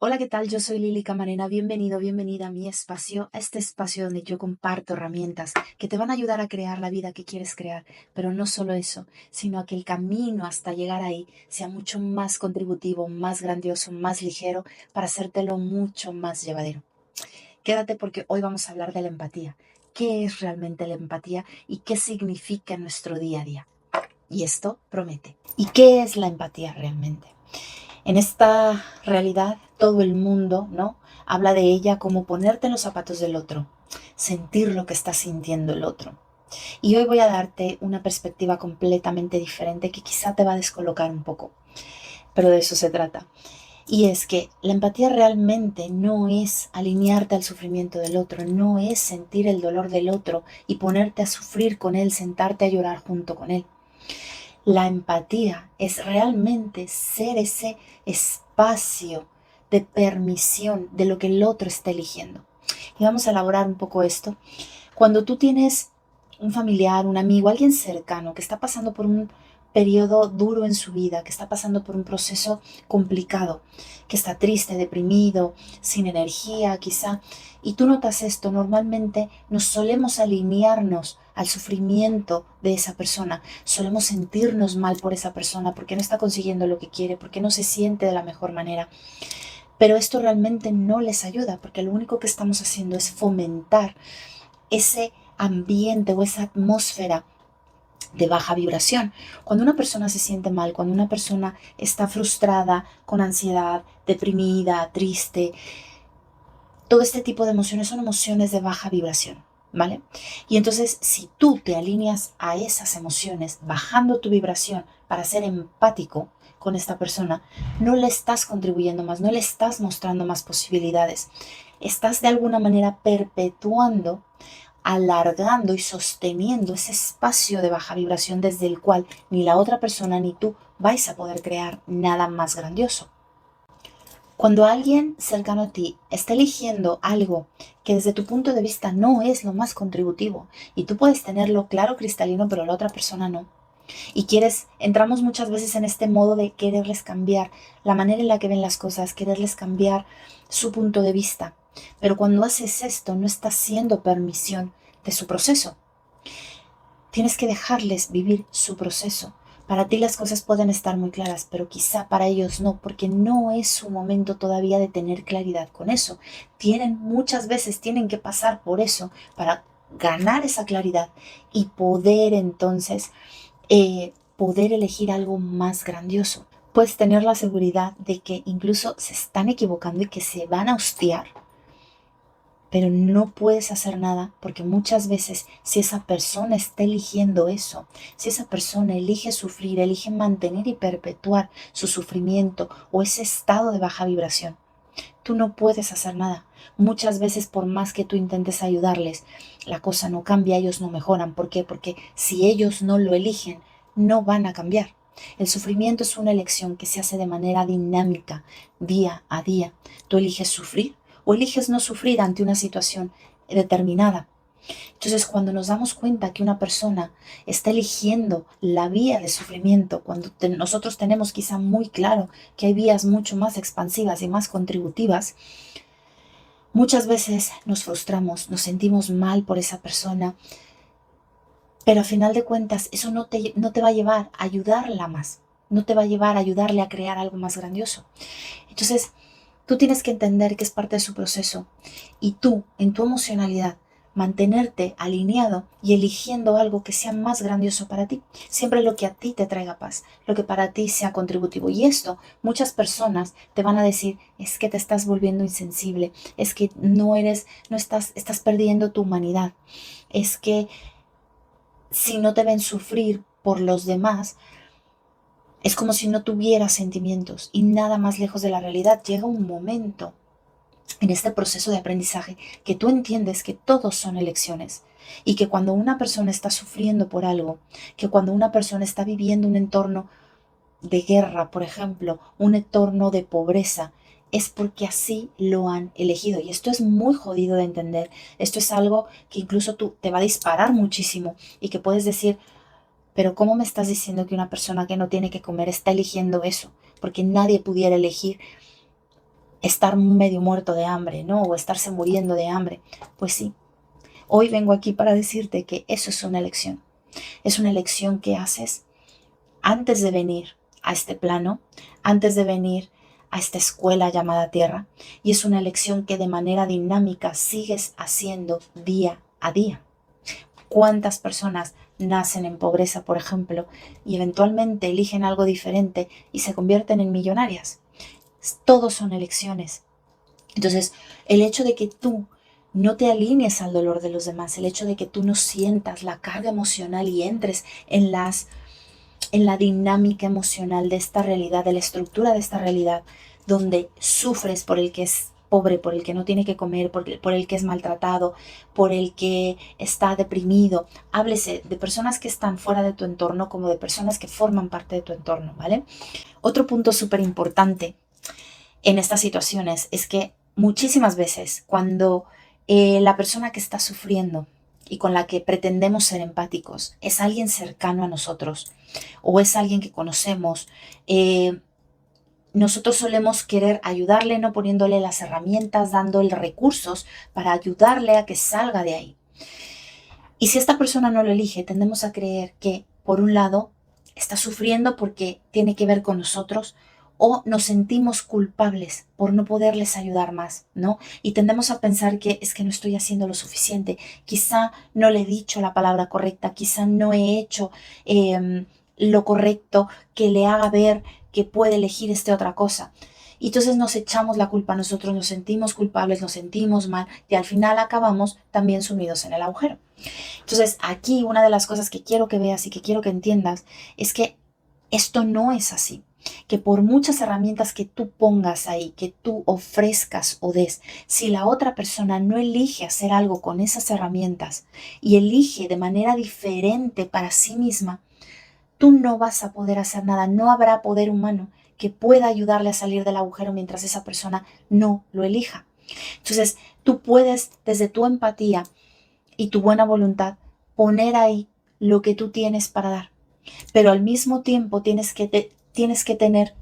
Hola, ¿qué tal? Yo soy Lili Camarena. Bienvenido, bienvenida a mi espacio, a este espacio donde yo comparto herramientas que te van a ayudar a crear la vida que quieres crear. Pero no solo eso, sino a que el camino hasta llegar ahí sea mucho más contributivo, más grandioso, más ligero, para hacértelo mucho más llevadero. Quédate porque hoy vamos a hablar de la empatía. ¿Qué es realmente la empatía y qué significa en nuestro día a día? Y esto promete. ¿Y qué es la empatía realmente? En esta realidad, todo el mundo, ¿no? Habla de ella como ponerte en los zapatos del otro, sentir lo que está sintiendo el otro. Y hoy voy a darte una perspectiva completamente diferente que quizá te va a descolocar un poco, pero de eso se trata. Y es que la empatía realmente no es alinearte al sufrimiento del otro, no es sentir el dolor del otro y ponerte a sufrir con él, sentarte a llorar junto con él. La empatía es realmente ser ese espacio de permisión de lo que el otro está eligiendo. Y vamos a elaborar un poco esto. Cuando tú tienes un familiar, un amigo, alguien cercano que está pasando por un periodo duro en su vida, que está pasando por un proceso complicado, que está triste, deprimido, sin energía quizá, y tú notas esto, normalmente nos solemos alinearnos al sufrimiento de esa persona, solemos sentirnos mal por esa persona porque no está consiguiendo lo que quiere, porque no se siente de la mejor manera. Pero esto realmente no les ayuda porque lo único que estamos haciendo es fomentar ese ambiente o esa atmósfera de baja vibración. Cuando una persona se siente mal, cuando una persona está frustrada, con ansiedad, deprimida, triste, todo este tipo de emociones son emociones de baja vibración, ¿vale? Y entonces, si tú te alineas a esas emociones, bajando tu vibración para ser empático con esta persona, no le estás contribuyendo más, no le estás mostrando más posibilidades. Estás de alguna manera perpetuando, alargando y sosteniendo ese espacio de baja vibración desde el cual ni la otra persona ni tú vais a poder crear nada más grandioso. Cuando alguien cercano a ti está eligiendo algo que desde tu punto de vista no es lo más contributivo y tú puedes tenerlo claro cristalino pero la otra persona no, y entramos muchas veces en este modo de quererles cambiar la manera en la que ven las cosas, quererles cambiar su punto de vista, pero cuando haces esto no estás siendo permisión de su proceso. Tienes que dejarles vivir su proceso. Para ti las cosas pueden estar muy claras, pero quizá para ellos no, porque no es su momento todavía de tener claridad con eso. Muchas veces tienen que pasar por eso para ganar esa claridad y poder entonces poder elegir algo más grandioso. Puedes tener la seguridad de que incluso se están equivocando y que se van a hostiar, pero no puedes hacer nada porque muchas veces si esa persona está eligiendo eso, si esa persona elige sufrir, elige mantener y perpetuar su sufrimiento o ese estado de baja vibración, tú no puedes hacer nada. Muchas veces por más que tú intentes ayudarles, la cosa no cambia, ellos no mejoran. ¿Por qué? Porque si ellos no lo eligen, no van a cambiar. El sufrimiento es una elección que se hace de manera dinámica, día a día. Tú eliges sufrir o eliges no sufrir ante una situación determinada. Entonces, cuando nos damos cuenta que una persona está eligiendo la vía de sufrimiento, cuando nosotros tenemos quizá muy claro que hay vías mucho más expansivas y más contributivas, muchas veces nos frustramos, nos sentimos mal por esa persona, pero a final de cuentas eso no te va a llevar a ayudarla más, no te va a llevar a ayudarle a crear algo más grandioso. Entonces, tú tienes que entender que es parte de su proceso y tú, en tu emocionalidad, mantenerte alineado y eligiendo algo que sea más grandioso para ti. Siempre lo que a ti te traiga paz, lo que para ti sea contributivo. Y esto, muchas personas te van a decir, es que te estás volviendo insensible, es que estás perdiendo tu humanidad, es que si no te ven sufrir por los demás, es como si no tuvieras sentimientos y nada más lejos de la realidad. Llega un momento en este proceso de aprendizaje que tú entiendes que todos son elecciones y que cuando una persona está sufriendo por algo, que cuando una persona está viviendo un entorno de guerra, por ejemplo, un entorno de pobreza, es porque así lo han elegido. Y esto es muy jodido de entender. Esto es algo que incluso tú te va a disparar muchísimo y que puedes decir, pero ¿cómo me estás diciendo que una persona que no tiene que comer está eligiendo eso? Porque nadie pudiera elegir estar medio muerto de hambre, ¿no? O estarse muriendo de hambre. Pues sí, hoy vengo aquí para decirte que eso es una elección. Es una elección que haces antes de venir a este plano, antes de venir a esta escuela llamada Tierra, y es una elección que de manera dinámica sigues haciendo día a día. ¿Cuántas personas nacen en pobreza, por ejemplo, y eventualmente eligen algo diferente y se convierten en millonarias? Todos son elecciones. Entonces, el hecho de que tú no te alinees al dolor de los demás, el hecho de que tú no sientas la carga emocional y entres en la dinámica emocional de esta realidad, de la estructura de esta realidad, donde sufres por el que es pobre, por el que no tiene que comer, por el que es maltratado, por el que está deprimido. Háblese de personas que están fuera de tu entorno como de personas que forman parte de tu entorno, ¿vale? Otro punto súper importante en estas situaciones es que muchísimas veces cuando la persona que está sufriendo y con la que pretendemos ser empáticos es alguien cercano a nosotros o es alguien que conocemos, nosotros solemos querer ayudarle no poniéndole las herramientas, dándole recursos para ayudarle a que salga de ahí. Y si esta persona no lo elige, tendemos a creer que, por un lado, está sufriendo porque tiene que ver con nosotros o nos sentimos culpables por no poderles ayudar más, ¿no? Y tendemos a pensar que es que no estoy haciendo lo suficiente, quizá no le he dicho la palabra correcta, quizá no he hecho lo correcto que le haga ver que puede elegir esta otra cosa. Y entonces nos echamos la culpa a nosotros, nos sentimos culpables, nos sentimos mal y al final acabamos también sumidos en el agujero. Entonces, aquí una de las cosas que quiero que veas y que quiero que entiendas es que esto no es así. Que por muchas herramientas que tú pongas ahí, que tú ofrezcas o des, si la otra persona no elige hacer algo con esas herramientas y elige de manera diferente para sí misma, tú no vas a poder hacer nada. No habrá poder humano que pueda ayudarle a salir del agujero mientras esa persona no lo elija. Entonces, tú puedes, desde tu empatía, y tu buena voluntad, poner ahí lo que tú tienes para dar. Pero al mismo tiempo tienes que tener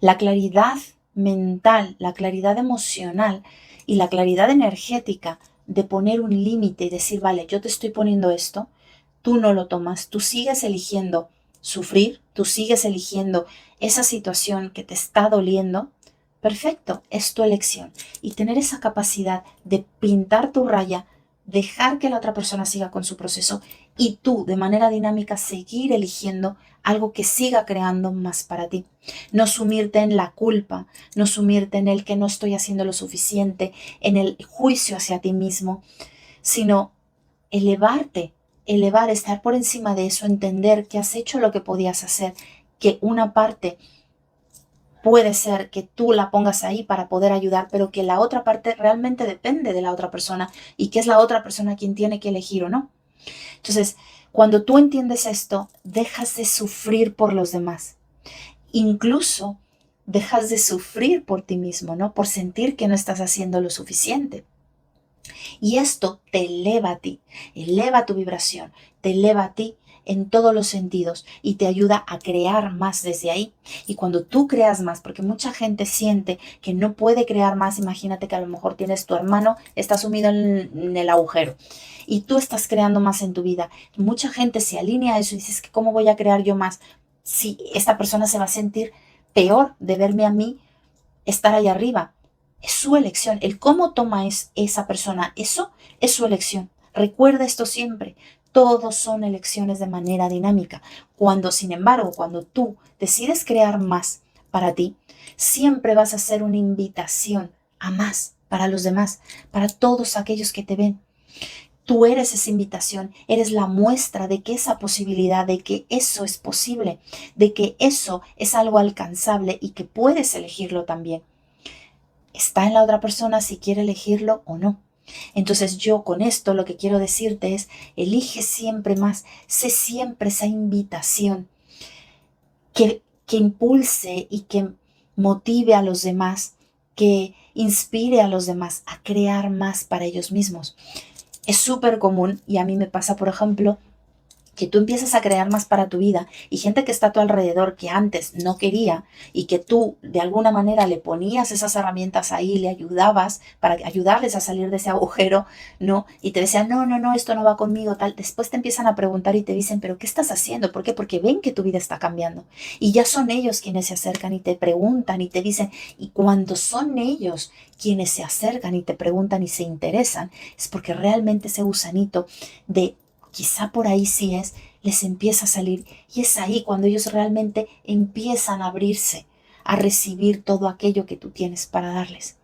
la claridad mental, la claridad emocional y la claridad energética de poner un límite y decir, vale, yo te estoy poniendo esto, tú no lo tomas, tú sigues eligiendo sufrir, tú sigues eligiendo esa situación que te está doliendo. Perfecto, es tu elección. Y tener esa capacidad de pintar tu raya, dejar que la otra persona siga con su proceso y tú de manera dinámica seguir eligiendo algo que siga creando más para ti. No sumirte en la culpa, no sumirte en el que no estoy haciendo lo suficiente, en el juicio hacia ti mismo, sino elevarte, estar por encima de eso, entender que has hecho lo que podías hacer, que una parte puede ser que tú la pongas ahí para poder ayudar, pero que la otra parte realmente depende de la otra persona y que es la otra persona quien tiene que elegir o no. Entonces, cuando tú entiendes esto, dejas de sufrir por los demás. Incluso dejas de sufrir por ti mismo, ¿no? Por sentir que no estás haciendo lo suficiente. Y esto te eleva a ti, eleva tu vibración, te eleva a ti en todos los sentidos y te ayuda a crear más desde ahí. Y cuando tú creas más, porque mucha gente siente que no puede crear más, imagínate que a lo mejor tienes tu hermano, está sumido en el agujero y tú estás creando más en tu vida. Mucha gente se alinea a eso y dices que cómo voy a crear yo más si esta persona se va a sentir peor de verme a mí estar ahí arriba. Es su elección. El cómo toma esa persona, eso es su elección. Recuerda esto siempre. Todos son elecciones de manera dinámica. Cuando, sin embargo, cuando tú decides crear más para ti, siempre vas a hacer una invitación a más para los demás, para todos aquellos que te ven. Tú eres esa invitación, eres la muestra de que esa posibilidad, de que eso es posible, de que eso es algo alcanzable y que puedes elegirlo también. Está en la otra persona si quiere elegirlo o no. Entonces yo con esto lo que quiero decirte es, elige siempre más, sé siempre esa invitación que impulse y que motive a los demás, que inspire a los demás a crear más para ellos mismos. Es súper común y a mí me pasa, por ejemplo, que tú empiezas a crear más para tu vida y gente que está a tu alrededor que antes no quería y que tú de alguna manera le ponías esas herramientas ahí, le ayudabas para ayudarles a salir de ese agujero, ¿no? Y te decían, no, no, no, esto no va conmigo, tal. Después te empiezan a preguntar y te dicen, pero ¿qué estás haciendo? ¿Por qué? Porque ven que tu vida está cambiando. Y ya son ellos quienes se acercan y te preguntan y te dicen, y cuando son ellos quienes se acercan y te preguntan y se interesan, es porque realmente ese gusanito de quizá por ahí sí es, les empieza a salir. Y es ahí cuando ellos realmente empiezan a abrirse, a recibir todo aquello que tú tienes para darles.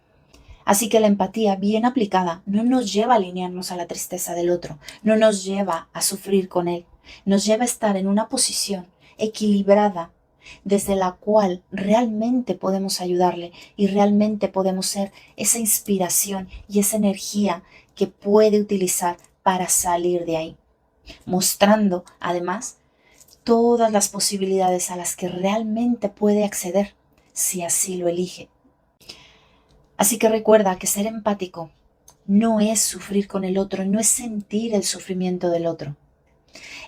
Así que la empatía bien aplicada no nos lleva a alinearnos a la tristeza del otro, no nos lleva a sufrir con él, nos lleva a estar en una posición equilibrada desde la cual realmente podemos ayudarle y realmente podemos ser esa inspiración y esa energía que puede utilizar para salir de ahí, mostrando además todas las posibilidades a las que realmente puede acceder si así lo elige. Así que recuerda que ser empático no es sufrir con el otro, no es sentir el sufrimiento del otro,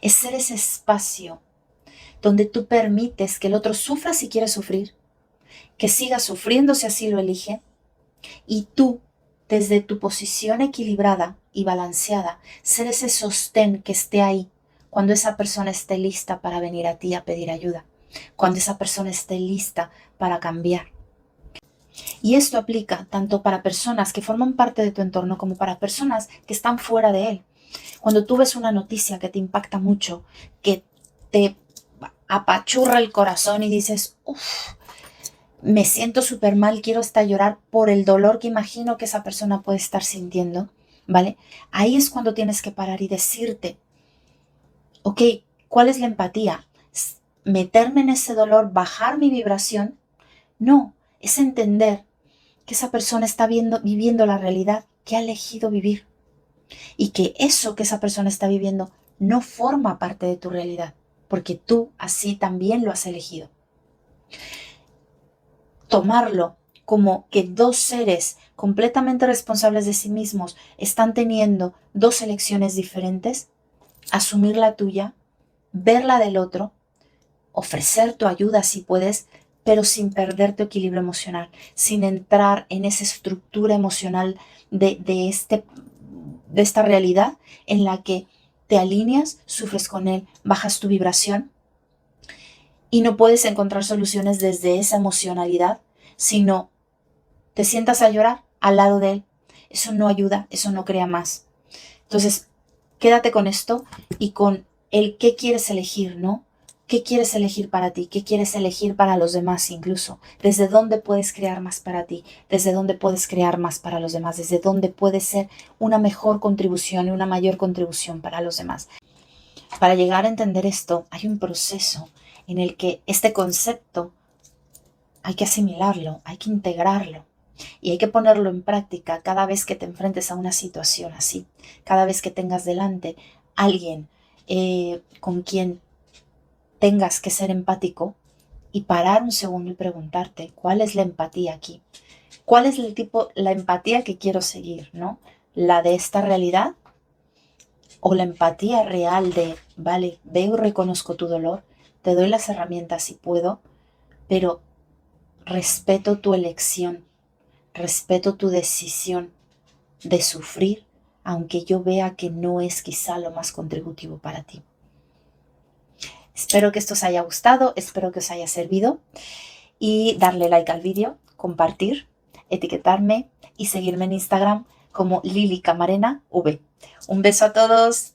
es ser ese espacio donde tú permites que el otro sufra si quiere sufrir, que siga sufriendo si así lo elige, y tú, desde tu posición equilibrada y balanceada, ser ese sostén que esté ahí cuando esa persona esté lista para venir a ti a pedir ayuda, cuando esa persona esté lista para cambiar. Y esto aplica tanto para personas que forman parte de tu entorno como para personas que están fuera de él. Cuando tú ves una noticia que te impacta mucho, que te apachurra el corazón y dices, uff, me siento súper mal, quiero hasta llorar por el dolor que imagino que esa persona puede estar sintiendo, ¿vale? Ahí es cuando tienes que parar y decirte, ok, ¿cuál es la empatía? ¿Meterme en ese dolor, bajar mi vibración? No, es entender que esa persona está viviendo la realidad que ha elegido vivir y que eso que esa persona está viviendo no forma parte de tu realidad, porque tú así también lo has elegido. Tomarlo como que dos seres completamente responsables de sí mismos están teniendo dos elecciones diferentes, asumir la tuya, ver la del otro, ofrecer tu ayuda si puedes, pero sin perder tu equilibrio emocional, sin entrar en esa estructura emocional de esta realidad en la que te alineas, sufres con él, bajas tu vibración y no puedes encontrar soluciones desde esa emocionalidad, sino te sientas a llorar al lado de él. Eso no ayuda, eso no crea más. Entonces, quédate con esto y con el qué quieres elegir, ¿no? ¿Qué quieres elegir para ti? ¿Qué quieres elegir para los demás incluso? ¿Desde dónde puedes crear más para ti? ¿Desde dónde puedes crear más para los demás? ¿Desde dónde puedes ser una mejor contribución y una mayor contribución para los demás? Para llegar a entender esto, hay un proceso en el que este concepto hay que asimilarlo, hay que integrarlo. Y hay que ponerlo en práctica cada vez que te enfrentes a una situación así, cada vez que tengas delante a alguien con quien tengas que ser empático y parar un segundo y preguntarte cuál es la empatía aquí, cuál es la empatía que quiero seguir, ¿no? La de esta realidad o la empatía real de, vale, veo y reconozco tu dolor, te doy las herramientas si puedo, pero respeto tu elección. Respeto tu decisión de sufrir, aunque yo vea que no es quizá lo más contributivo para ti. Espero que esto os haya gustado, espero que os haya servido y darle like al vídeo, compartir, etiquetarme y seguirme en Instagram como Lili Camarena V. Un beso a todos.